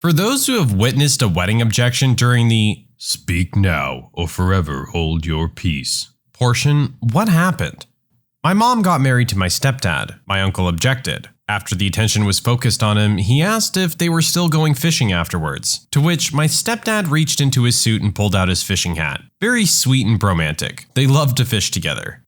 For those who have witnessed a wedding objection during the "speak now or forever hold your peace" portion, what happened? My mom got married to my stepdad. My uncle objected. After the attention was focused on him, he asked if they were still going fishing afterwards, to which my stepdad reached into his suit and pulled out his fishing hat. Very sweet and bromantic. They loved to fish together.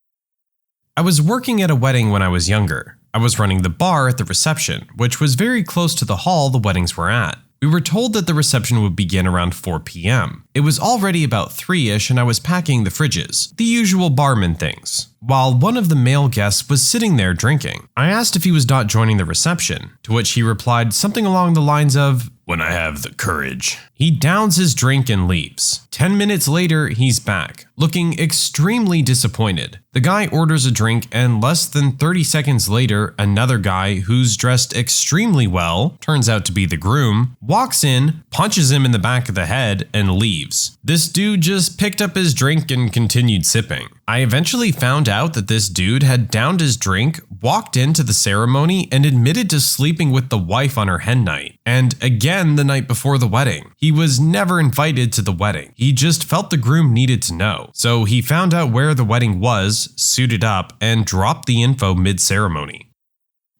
I was working at a wedding when I was younger. I was running the bar at the reception, which was very close to the hall the weddings were at. We were told that the reception would begin around 4 p.m. It was already about 3-ish and I was packing the fridges, the usual barman things, while one of the male guests was sitting there drinking. I asked if he was not joining the reception, to which he replied something along the lines of, "When I have the courage." He downs his drink and leaves. 10 minutes later, he's back, looking extremely disappointed. The guy orders a drink and less than 30 seconds later, another guy who's dressed extremely well, turns out to be the groom, walks in, punches him in the back of the head, and leaves. This dude just picked up his drink and continued sipping. I eventually found out that this dude had downed his drink, walked into the ceremony, and admitted to sleeping with the wife on her hen night, and again the night before the wedding. He was never invited to the wedding. He just felt the groom needed to know. So he found out where the wedding was, suited up, and dropped the info mid-ceremony.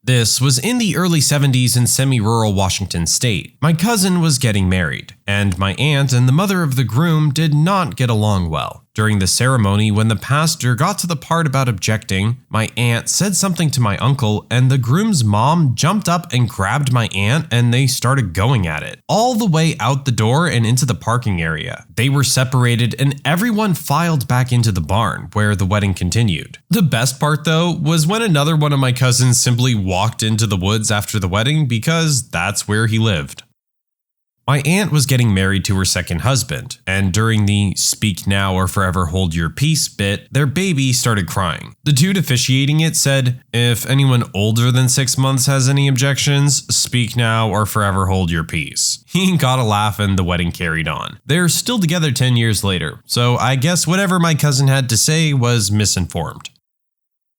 This was in the early 70s in semi-rural Washington state. My cousin was getting married, and my aunt and the mother of the groom did not get along well. During the ceremony, when the pastor got to the part about objecting, my aunt said something to my uncle, and the groom's mom jumped up and grabbed my aunt and they started going at it, all the way out the door and into the parking area. They were separated and everyone filed back into the barn, where the wedding continued. The best part though was when another one of my cousins simply walked into the woods after the wedding because that's where he lived. My aunt was getting married to her second husband, and during the "speak now or forever hold your peace" bit, their baby started crying. The dude officiating it said, "If anyone older than 6 months has any objections, speak now or forever hold your peace." He got a laugh and the wedding carried on. They're still together 10 years later, so I guess whatever my cousin had to say was misinformed.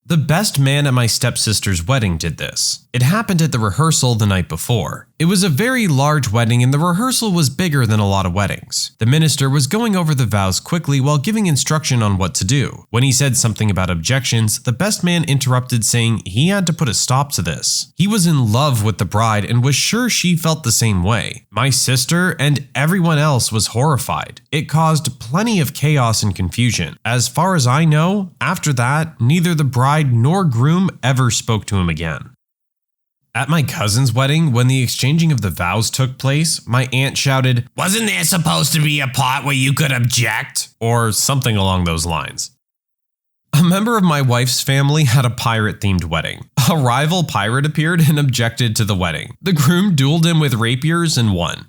The best man at my stepsister's wedding did this. It happened at the rehearsal the night before. It was a very large wedding and the rehearsal was bigger than a lot of weddings. The minister was going over the vows quickly while giving instruction on what to do. When he said something about objections, the best man interrupted saying he had to put a stop to this. He was in love with the bride and was sure she felt the same way. My sister and everyone else was horrified. It caused plenty of chaos and confusion. As far as I know, after that, neither the bride nor groom ever spoke to him again. At my cousin's wedding, when the exchanging of the vows took place, my aunt shouted, "Wasn't there supposed to be a part where you could object?" Or something along those lines. A member of my wife's family had a pirate-themed wedding. A rival pirate appeared and objected to the wedding. The groom dueled him with rapiers and won.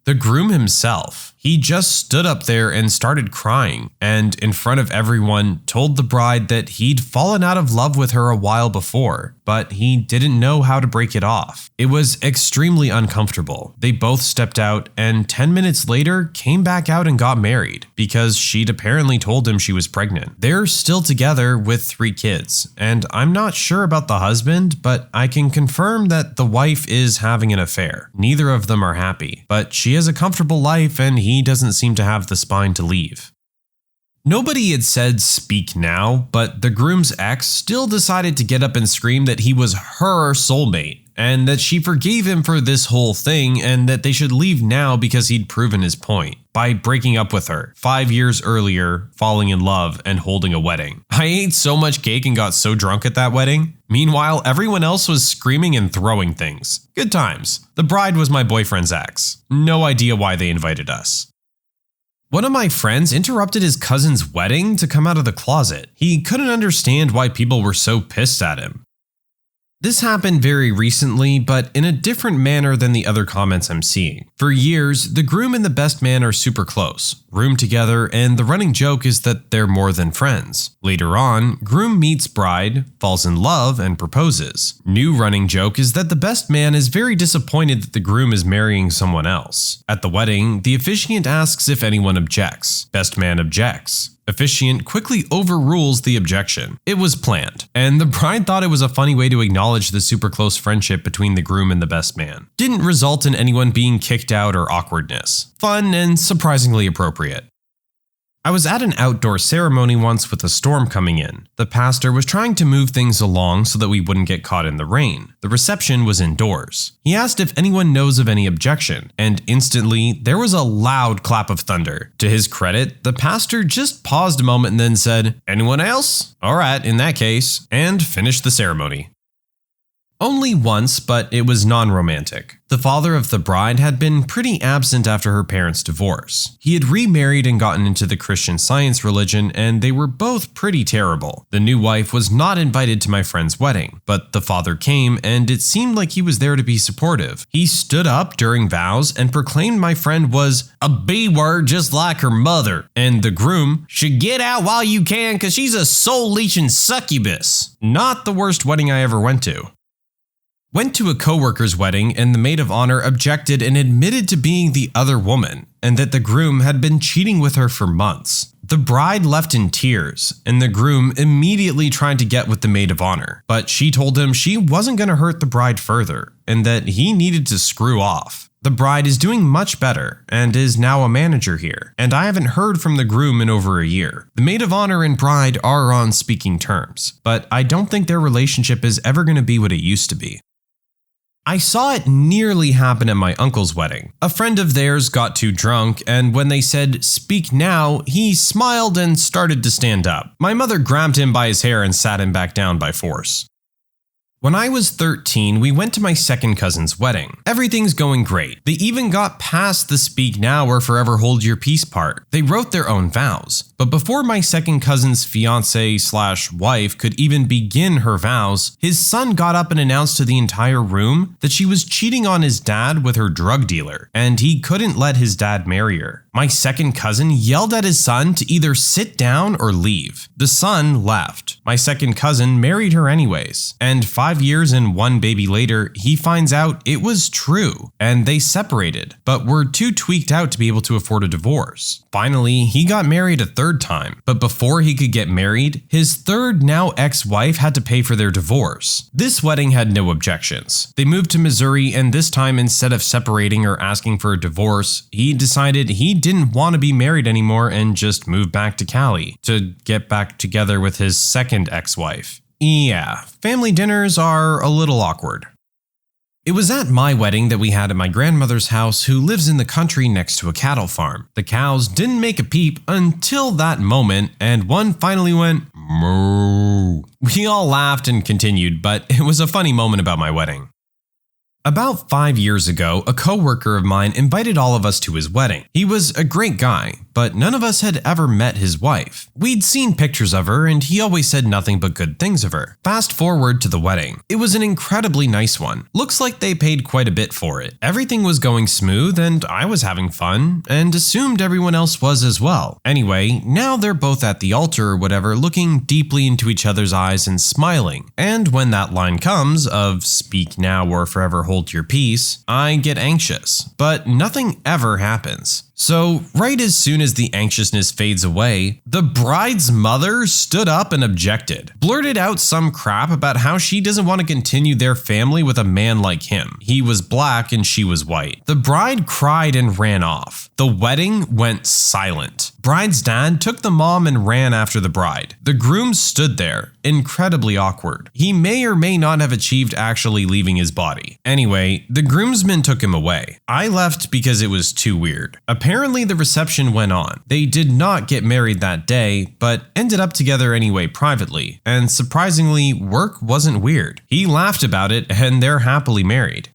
The groom himself, he just stood up there and started crying, and in front of everyone told the bride that he'd fallen out of love with her a while before, but he didn't know how to break it off. It was extremely uncomfortable. They both stepped out and 10 minutes later came back out and got married because she'd apparently told him she was pregnant. They're still together with 3 kids, and I'm not sure about the husband, but I can confirm that the wife is having an affair. Neither of them are happy, but she has a comfortable life and he doesn't seem to have the spine to leave. Nobody had said "speak now," but the groom's ex still decided to get up and scream that he was her soulmate, and that she forgave him for this whole thing and that they should leave now because he'd proven his point by breaking up with her 5 years earlier, falling in love, and holding a wedding. I ate so much cake and got so drunk at that wedding. Meanwhile, everyone else was screaming and throwing things. Good times. The bride was my boyfriend's ex. No idea why they invited us. One of my friends interrupted his cousin's wedding to come out of the closet. He couldn't understand why people were so pissed at him. This happened very recently, but in a different manner than the other comments I'm seeing. For years, the groom and the best man are super close, room together, and the running joke is that they're more than friends. Later on, groom meets bride, falls in love, and proposes. New running joke is that the best man is very disappointed that the groom is marrying someone else. At the wedding, the officiant asks if anyone objects. Best man objects. Officiant quickly overrules the objection. It was planned, and the bride thought it was a funny way to acknowledge the super close friendship between the groom and the best man. Didn't result in anyone being kicked out or awkwardness. Fun and surprisingly appropriate. I was at an outdoor ceremony once with a storm coming in. The pastor was trying to move things along so that we wouldn't get caught in the rain. The reception was indoors. He asked if anyone knows of any objection, and instantly there was a loud clap of thunder. To his credit, the pastor just paused a moment and then said, "Anyone else? Alright, in that case," and finished the ceremony. Only once, but it was non-romantic. The father of the bride had been pretty absent after her parents' divorce. He had remarried and gotten into the Christian Science religion, and they were both pretty terrible. The new wife was not invited to my friend's wedding, but the father came, and it seemed like he was there to be supportive. He stood up during vows and proclaimed my friend was a B-word just like her mother, and the groom should get out while you can because she's a soul-leeching succubus. Not the worst wedding I ever went to. Went to a coworker's wedding and the maid of honor objected and admitted to being the other woman, and that the groom had been cheating with her for months. The bride left in tears, and the groom immediately tried to get with the maid of honor, but she told him she wasn't going to hurt the bride further, and that he needed to screw off. The bride is doing much better, and is now a manager here, and I haven't heard from the groom in over a year. The maid of honor and bride are on speaking terms, but I don't think their relationship is ever going to be what it used to be. I saw it nearly happen at my uncle's wedding. A friend of theirs got too drunk, and when they said, "Speak now," he smiled and started to stand up. My mother grabbed him by his hair and sat him back down by force. When I was 13, we went to my second cousin's wedding. Everything's going great. They even got past the speak now or forever hold your peace part. They wrote their own vows. But before my second cousin's fiance/wife could even begin her vows, his son got up and announced to the entire room that she was cheating on his dad with her drug dealer, and he couldn't let his dad marry her. My second cousin yelled at his son to either sit down or leave. The son left. My second cousin married her anyways, and 5 years and 1 baby later, he finds out it was true, and they separated, but were too tweaked out to be able to afford a divorce. Finally, he got married a third time, but before he could get married, his third now ex-wife had to pay for their divorce. This wedding had no objections. They moved to Missouri, and this time instead of separating or asking for a divorce, he decided he didn't want to be married anymore and just moved back to Cali to get back together with his second ex-wife. Yeah, family dinners are a little awkward. It was at my wedding that we had at my grandmother's house, who lives in the country next to a cattle farm. The cows didn't make a peep until that moment, and one finally went moo. We all laughed and continued, but it was a funny moment about my wedding. About 5 years ago, a coworker of mine invited all of us to his wedding. He was a great guy, but none of us had ever met his wife. We'd seen pictures of her, and he always said nothing but good things of her. Fast forward to the wedding. It was an incredibly nice one. Looks like they paid quite a bit for it. Everything was going smooth, and I was having fun, and assumed everyone else was as well. Anyway, now they're both at the altar or whatever, looking deeply into each other's eyes and smiling. And when that line comes of "speak now or forever hold your peace," I get anxious, but nothing ever happens. So, right as soon as the anxiousness fades away, the bride's mother stood up and objected. Blurted out some crap about how she doesn't want to continue their family with a man like him. He was black and she was white. The bride cried and ran off. The wedding went silent. Bride's dad took the mom and ran after the bride. The groom stood there, incredibly awkward. He may or may not have achieved actually leaving his body. Anyway, the groomsmen took him away. I left because it was too weird. Apparently the reception went on. They did not get married that day, but ended up together anyway privately, and surprisingly, work wasn't weird. He laughed about it, and they're happily married.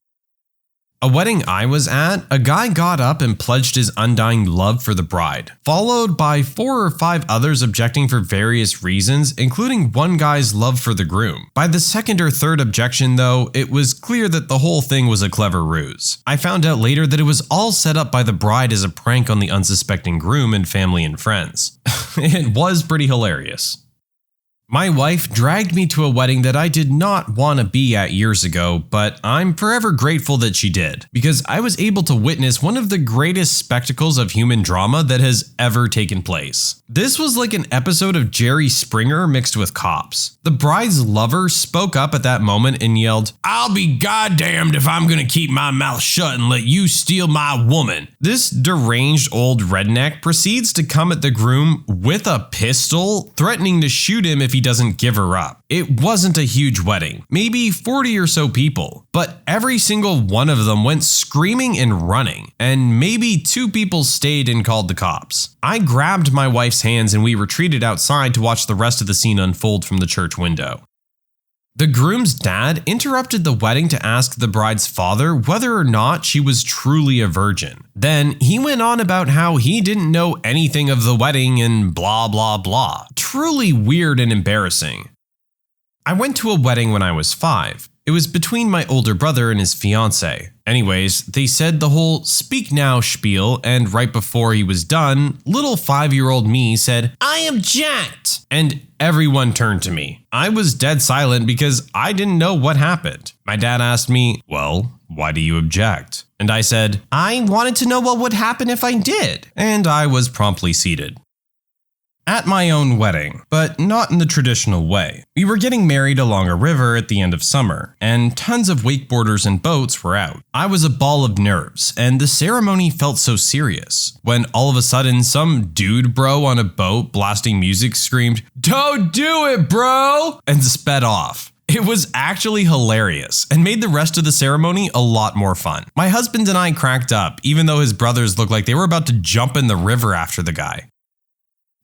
A wedding I was at, a guy got up and pledged his undying love for the bride, followed by 4 or 5 others objecting for various reasons, including one guy's love for the groom. By the second or third objection though, it was clear that the whole thing was a clever ruse. I found out later that it was all set up by the bride as a prank on the unsuspecting groom and family and friends. It was pretty hilarious. My wife dragged me to a wedding that I did not want to be at years ago, but I'm forever grateful that she did, because I was able to witness one of the greatest spectacles of human drama that has ever taken place. This was like an episode of Jerry Springer mixed with Cops. The bride's lover spoke up at that moment and yelled, "I'll be goddamned if I'm gonna keep my mouth shut and let you steal my woman." This deranged old redneck proceeds to come at the groom with a pistol, threatening to shoot him if he doesn't give her up. It wasn't a huge wedding, maybe 40 or so people, but every single one of them went screaming and running, and maybe 2 people stayed and called the cops. I grabbed my wife's hands and we retreated outside to watch the rest of the scene unfold from the church window. The groom's dad interrupted the wedding to ask the bride's father whether or not she was truly a virgin. Then he went on about how he didn't know anything of the wedding and blah blah blah. Truly weird and embarrassing. I went to a wedding when I was 5. It was between my older brother and his fiancée. Anyways, they said the whole speak now spiel, and right before he was done, little 5-year-old me said, "I object!" And everyone turned to me. I was dead silent because I didn't know what happened. My dad asked me, "Well, why do you object?" And I said, "I wanted to know what would happen if I did." And I was promptly seated. At my own wedding, but not in the traditional way. We were getting married along a river at the end of summer, and tons of wakeboarders and boats were out. I was a ball of nerves, and the ceremony felt so serious, when all of a sudden some dude bro on a boat blasting music screamed, "Don't do it, bro!" and sped off. It was actually hilarious and made the rest of the ceremony a lot more fun. My husband and I cracked up, even though his brothers looked like they were about to jump in the river after the guy.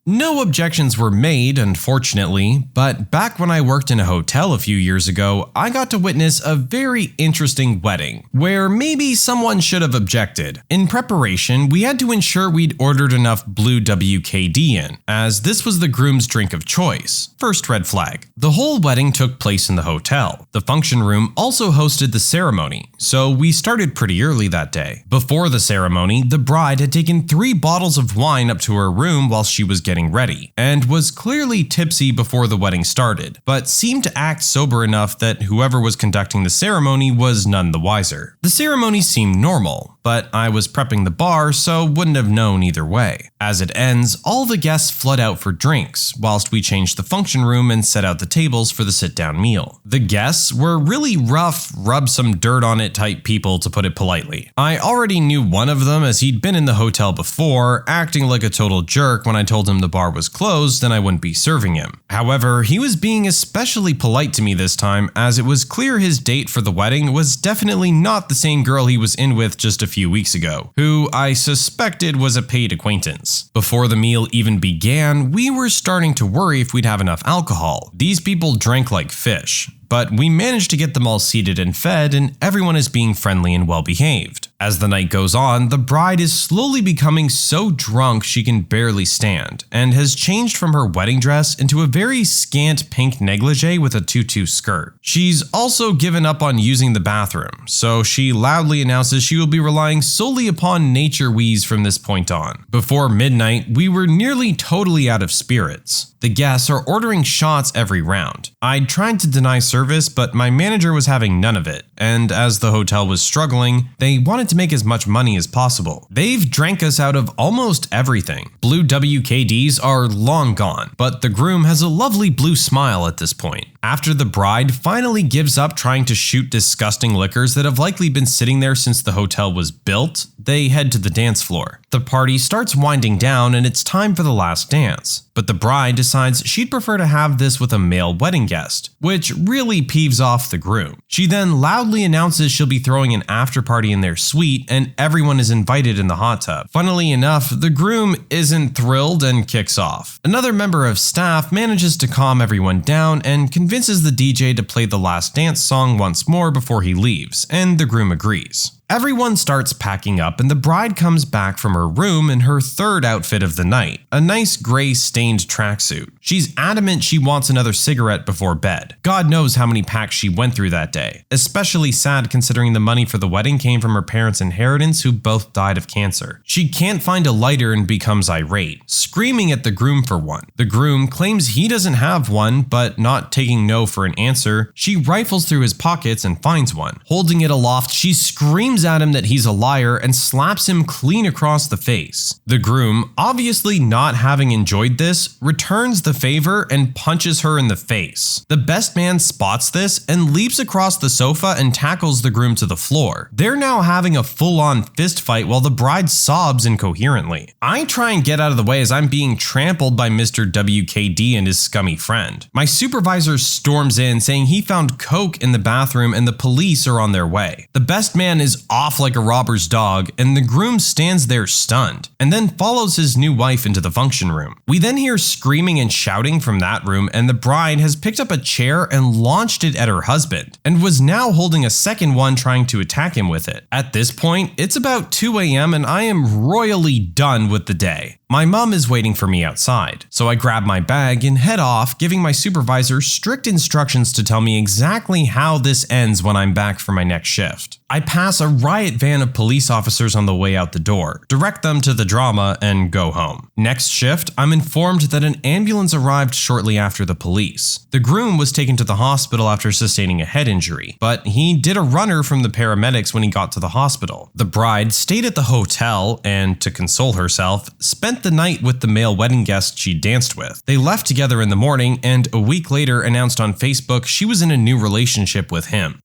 No objections were made, unfortunately, but back when I worked in a hotel a few years ago, I got to witness a very interesting wedding, where maybe someone should have objected. In preparation, we had to ensure we'd ordered enough blue WKD in, as this was the groom's drink of choice. First red flag. The whole wedding took place in the hotel. The function room also hosted the ceremony, so we started pretty early that day. Before the ceremony, the bride had taken 3 bottles of wine up to her room while she was getting ready, and was clearly tipsy before the wedding started, but seemed to act sober enough that whoever was conducting the ceremony was none the wiser. The ceremony seemed normal, but I was prepping the bar, so wouldn't have known either way. As it ends, all the guests flood out for drinks, whilst we changed the function room and set out the tables for the sit-down meal. The guests were really rough, rub some dirt on it type people, to put it politely. I already knew one of them as he'd been in the hotel before, acting like a total jerk when I told him the bar was closed and I wouldn't be serving him. However, he was being especially polite to me this time, as it was clear his date for the wedding was definitely not the same girl he was in with just a few weeks ago, who I suspected was a paid acquaintance. Before the meal even began, we were starting to worry if we'd have enough alcohol. These people drank like fish, but we managed to get them all seated and fed, and everyone is being friendly and well behaved. As the night goes on, the bride is slowly becoming so drunk she can barely stand, and has changed from her wedding dress into a very scant pink negligee with a tutu skirt. She's also given up on using the bathroom, so she loudly announces she will be relying solely upon nature wheeze from this point on. Before midnight, we were nearly totally out of spirits. The guests are ordering shots every round. I'd tried to deny service, but my manager was having none of it, and as the hotel was struggling, they wanted to make as much money as possible. They've drank us out of almost everything. Blue WKDs are long gone, but the groom has a lovely blue smile at this point. After the bride finally gives up trying to shoot disgusting liquors that have likely been sitting there since the hotel was built, they head to the dance floor. The party starts winding down and it's time for the last dance, but the bride decides she'd prefer to have this with a male wedding guest, which really peeves off the groom. She then loudly announces she'll be throwing an after party in their suite and everyone is invited in the hot tub. Funnily enough, the groom isn't thrilled and kicks off. Another member of staff manages to calm everyone down and convinces the DJ to play the last dance song once more before he leaves, and the groom agrees. Everyone starts packing up and the bride comes back from her room in her third outfit of the night, a nice gray stained tracksuit. She's adamant she wants another cigarette before bed. God knows how many packs she went through that day. Especially sad considering the money for the wedding came from her parents' inheritance who both died of cancer. She can't find a lighter and becomes irate, screaming at the groom for one. The groom claims he doesn't have one, but not taking no for an answer, she rifles through his pockets and finds one. Holding it aloft, she screams at him that he's a liar and slaps him clean across the face. The groom, obviously not having enjoyed this, returns the favor and punches her in the face. The best man spots this and leaps across the sofa and tackles the groom to the floor. They're now having a full-on fist fight while the bride sobs incoherently. I try and get out of the way as I'm being trampled by Mr. WKD and his scummy friend. My supervisor storms in saying he found coke in the bathroom and the police are on their way. The best man is off like a robber's dog and the groom stands there stunned, and then follows his new wife into the function room. We then hear screaming and shouting from that room and the bride has picked up a chair and launched it at her husband, and was now holding a second one trying to attack him with it. At this point, it's about 2 a.m. and I am royally done with the day. My mom is waiting for me outside, so I grab my bag and head off, giving my supervisor strict instructions to tell me exactly how this ends when I'm back for my next shift. I pass a riot van of police officers on the way out the door, direct them to the drama, and go home. Next shift, I'm informed that an ambulance arrived shortly after the police. The groom was taken to the hospital after sustaining a head injury, but he did a runner from the paramedics when he got to the hospital. The bride stayed at the hotel and, to console herself, spent the night with the male wedding guest she danced with. They left together in the morning and a week later announced on Facebook she was in a new relationship with him.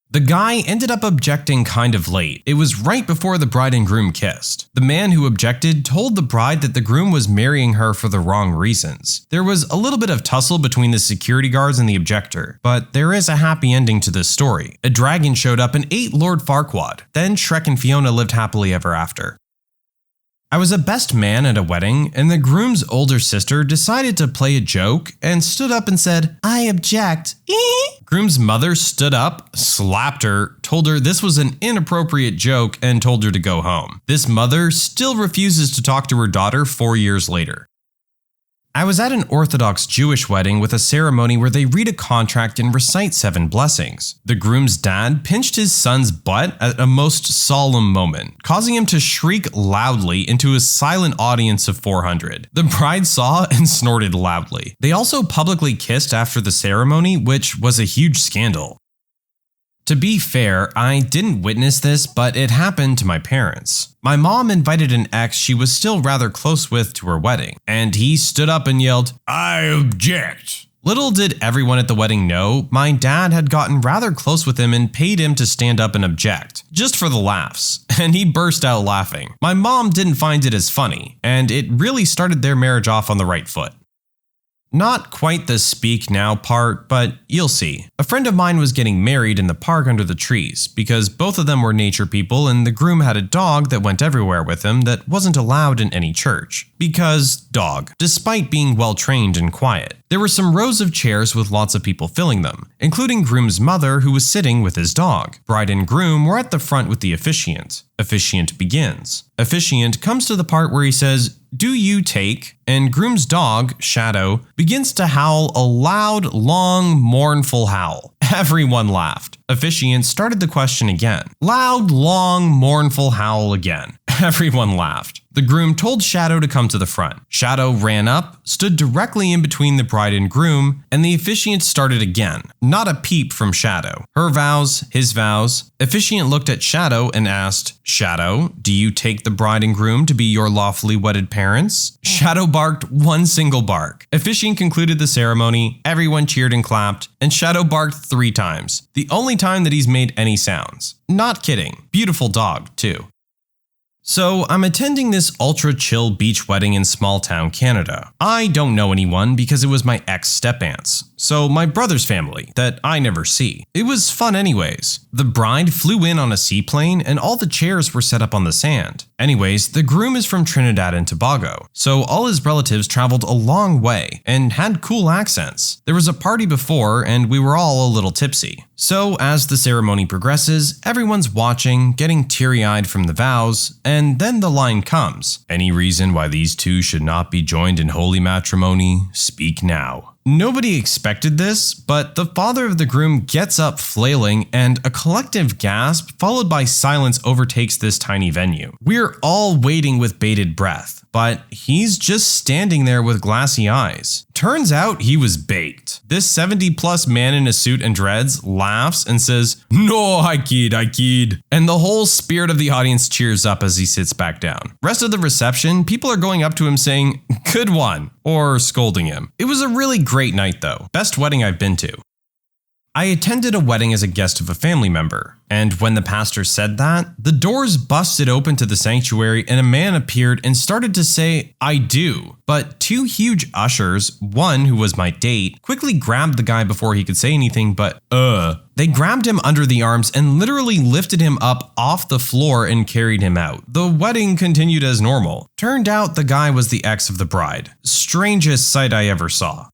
The guy ended up objecting kind of late. It was right before the bride and groom kissed. The man who objected told the bride that the groom was marrying her for the wrong reasons. There was a little bit of tussle between the security guards and the objector, but there is a happy ending to this story. A dragon showed up and ate Lord Farquaad. Then Shrek and Fiona lived happily ever after. I was a best man at a wedding, and the groom's older sister decided to play a joke and stood up and said, "I object." Groom's mother stood up, slapped her, told her this was an inappropriate joke, and told her to go home. This mother still refuses to talk to her daughter 4 years later. I was at an Orthodox Jewish wedding with a ceremony where they read a contract and recite 7 blessings. The groom's dad pinched his son's butt at a most solemn moment, causing him to shriek loudly into a silent audience of 400. The bride saw and snorted loudly. They also publicly kissed after the ceremony, which was a huge scandal. To be fair, I didn't witness this, but it happened to my parents. My mom invited an ex she was still rather close with to her wedding, and he stood up and yelled, "I object." Little did everyone at the wedding know, my dad had gotten rather close with him and paid him to stand up and object, just for the laughs, and he burst out laughing. My mom didn't find it as funny, and it really started their marriage off on the right foot. Not quite the speak now part, but you'll see. A friend of mine was getting married in the park under the trees because both of them were nature people and the groom had a dog that went everywhere with him that wasn't allowed in any church. Because dog, despite being well trained and quiet. There were some rows of chairs with lots of people filling them, including groom's mother who was sitting with his dog. Bride and groom were at the front with the officiant. Officiant begins. Officiant comes to the part where he says, "Do you take?" and groom's dog, Shadow, begins to howl a loud, long, mournful howl. Everyone laughed. Officiant started the question again. Loud, long, mournful howl again. Everyone laughed. The groom told Shadow to come to the front. Shadow ran up, stood directly in between the bride and groom, and the officiant started again. Not a peep from Shadow. Her vows, his vows. Officiant looked at Shadow and asked, "Shadow, do you take the bride and groom to be your lawfully wedded parents?" Shadow barked one single bark. Officiant concluded the ceremony, everyone cheered and clapped, and Shadow barked 3 times. The only time that he's made any sounds. Not kidding. Beautiful dog, too. So I'm attending this ultra-chill beach wedding in small-town Canada. I don't know anyone because it was my ex-step-aunts, so my brother's family that I never see. It was fun anyways. The bride flew in on a seaplane and all the chairs were set up on the sand. Anyways, the groom is from Trinidad and Tobago, so all his relatives traveled a long way and had cool accents. There was a party before and we were all a little tipsy. So as the ceremony progresses, everyone's watching, getting teary-eyed from the vows, and then the line comes. Any reason why these two should not be joined in holy matrimony? Speak now. Nobody expected this, but the father of the groom gets up flailing and a collective gasp followed by silence overtakes this tiny venue. We're all waiting with bated breath, but he's just standing there with glassy eyes. Turns out he was baked. This 70-plus man in a suit and dreads laughs and says, "No, I kid. And the whole spirit of the audience cheers up as he sits back down. Rest of the reception, people are going up to him saying, "Good one," or scolding him. It was a really great night though. Best wedding I've been to. I attended a wedding as a guest of a family member, and when the pastor said that, the doors busted open to the sanctuary and a man appeared and started to say, "I do." But two huge ushers, one who was my date, quickly grabbed the guy before he could say anything but, They grabbed him under the arms and literally lifted him up off the floor and carried him out. The wedding continued as normal. Turned out the guy was the ex of the bride. Strangest sight I ever saw.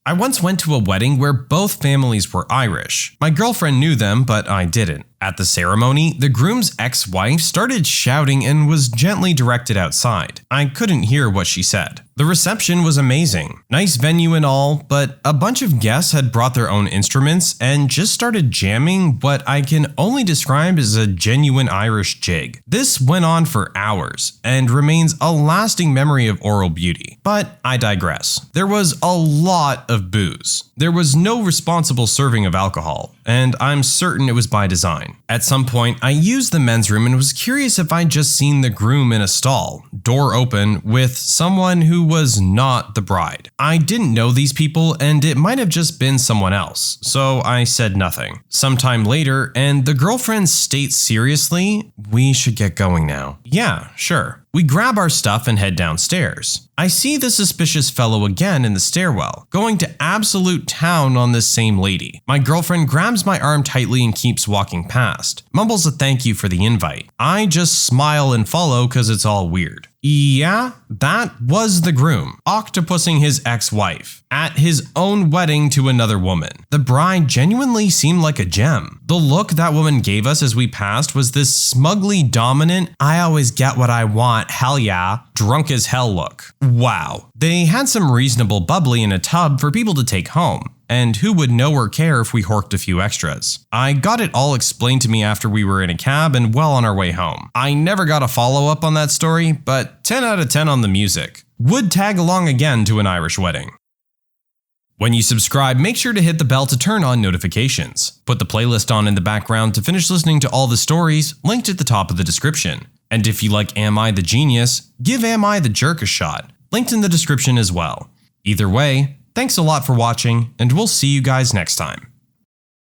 I once went to a wedding where both families were Irish. My girlfriend knew them, but I didn't. At the ceremony, the groom's ex-wife started shouting and was gently directed outside. I couldn't hear what she said. The reception was amazing. Nice venue and all, but a bunch of guests had brought their own instruments and just started jamming what I can only describe as a genuine Irish jig. This went on for hours and remains a lasting memory of oral beauty. But I digress. There was a lot of booze. There was no responsible serving of alcohol, and I'm certain it was by design. At some point, I used the men's room and was curious if I'd just seen the groom in a stall, door open, with someone who was not the bride. I didn't know these people and it might have just been someone else, so I said nothing. Sometime later, and the girlfriend states seriously, "We should get going now." Yeah, sure. We grab our stuff and head downstairs. I see the suspicious fellow again in the stairwell, going to absolute town on this same lady. My girlfriend grabs my arm tightly and keeps walking past, mumbles a thank you for the invite. I just smile and follow cause it's all weird. Yeah, that was the groom, octopusing his ex-wife at his own wedding to another woman. The bride genuinely seemed like a gem. The look that woman gave us as we passed was this smugly dominant, "I always get what I want, hell yeah," drunk as hell look. Wow. They had some reasonable bubbly in a tub for people to take home. And who would know or care if we horked a few extras? I got it all explained to me after we were in a cab and well on our way home. I never got a follow-up on that story, but 10 out of 10 on the music. Would tag along again to an Irish wedding. When you subscribe, make sure to hit the bell to turn on notifications. Put the playlist on in the background to finish listening to all the stories, linked at the top of the description. And if you like Am I the Genius, give Am I the Jerk a shot, linked in the description as well. Either way, thanks a lot for watching, and we'll see you guys next time.